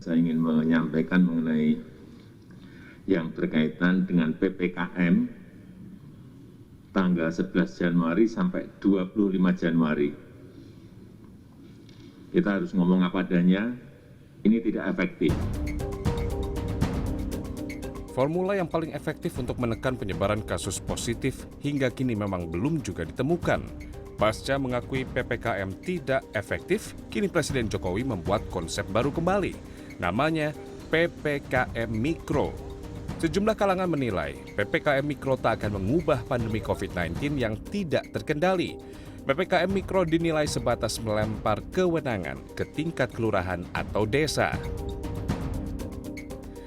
Saya ingin menyampaikan mengenai yang berkaitan dengan PPKM tanggal 11 Januari sampai 25 Januari. Kita harus ngomong apa adanya, ini tidak efektif. Formula yang paling efektif untuk menekan penyebaran kasus positif hingga kini memang belum juga ditemukan. Pasca mengakui PPKM tidak efektif, kini Presiden Jokowi membuat konsep baru kembali. Namanya PPKM Mikro. Sejumlah kalangan menilai PPKM Mikro tak akan mengubah pandemi COVID-19 yang tidak terkendali. PPKM Mikro dinilai sebatas melempar kewenangan ke tingkat kelurahan atau desa.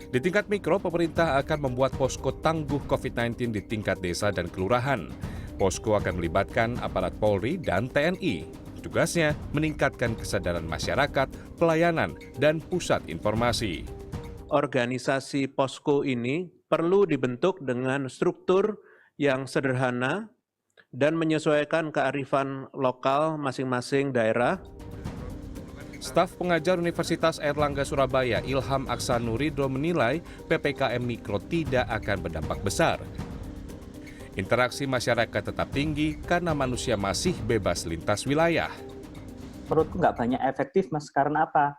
Di tingkat mikro, pemerintah akan membuat posko tangguh COVID-19 di tingkat desa dan kelurahan. Posko akan melibatkan aparat Polri dan TNI. Tugasnya meningkatkan kesadaran masyarakat, pelayanan, dan pusat informasi. Organisasi posko ini perlu dibentuk dengan struktur yang sederhana dan menyesuaikan kearifan lokal masing-masing daerah. Staf pengajar Universitas Airlangga Surabaya Ilham Aksanuridro menilai PPKM Mikro tidak akan berdampak besar. Interaksi masyarakat tetap tinggi karena manusia masih bebas lintas wilayah. Menurutku nggak banyak efektif, Mas. Karena apa?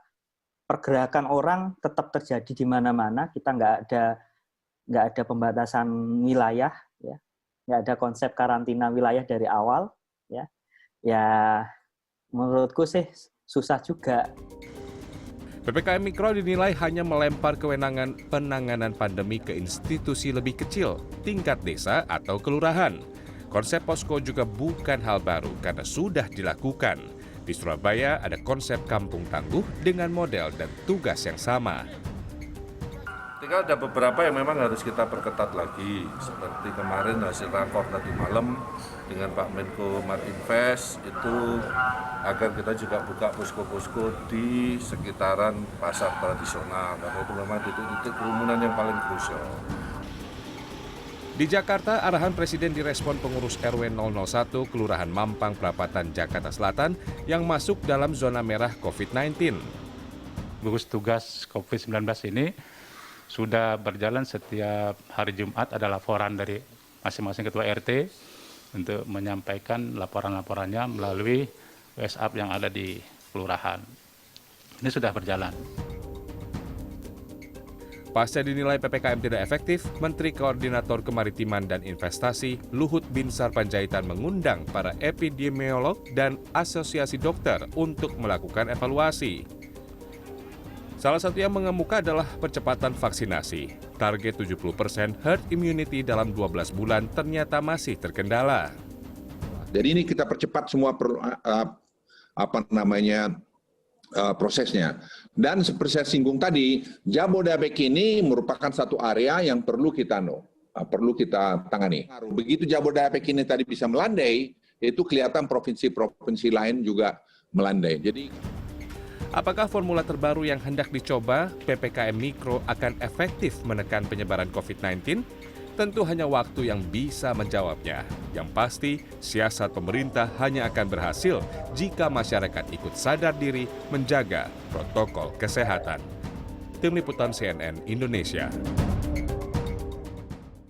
Pergerakan orang tetap terjadi di mana-mana. Kita nggak ada pembatasan wilayah, ya. Nggak ada konsep karantina wilayah dari awal, ya. Ya, menurutku sih susah juga. PPKM Mikro dinilai hanya melempar kewenangan penanganan pandemi ke institusi lebih kecil, tingkat desa atau kelurahan. Konsep posko juga bukan hal baru karena sudah dilakukan. Di Surabaya ada konsep kampung tangguh dengan model dan tugas yang sama. Tinggal ada beberapa yang memang harus kita perketat lagi, seperti kemarin hasil rakor tadi malam dengan Pak Menko Marinvest itu agar kita juga buka posko-posko di sekitaran pasar tradisional, karena itu memang titik-titik kerumunan yang paling krusial. Di Jakarta, arahan Presiden direspon pengurus RW 001 Kelurahan Mampang Prapatan, Jakarta Selatan yang masuk dalam zona merah COVID-19. Gugus tugas COVID-19 ini sudah berjalan setiap hari Jumat, ada laporan dari masing-masing ketua RT untuk menyampaikan laporan-laporannya melalui WhatsApp yang ada di kelurahan. Ini sudah berjalan. Pasca dinilai PPKM tidak efektif, Menteri Koordinator Kemaritiman dan Investasi Luhut Binsar Panjaitan mengundang para epidemiolog dan asosiasi dokter untuk melakukan evaluasi. Salah satu yang mengemuka adalah percepatan vaksinasi. Target 70% herd immunity dalam 12 bulan ternyata masih terkendala. Jadi ini kita percepat semua prosesnya. Dan seperti saya singgung tadi, Jabodetabek ini merupakan satu area yang perlu kita tangani. Begitu Jabodetabek ini tadi bisa melandai, itu kelihatan provinsi-provinsi lain juga melandai. Apakah formula terbaru yang hendak dicoba, PPKM Mikro, akan efektif menekan penyebaran COVID-19? Tentu hanya waktu yang bisa menjawabnya. Yang pasti, siasat pemerintah hanya akan berhasil jika masyarakat ikut sadar diri menjaga protokol kesehatan. Tim Liputan CNN Indonesia.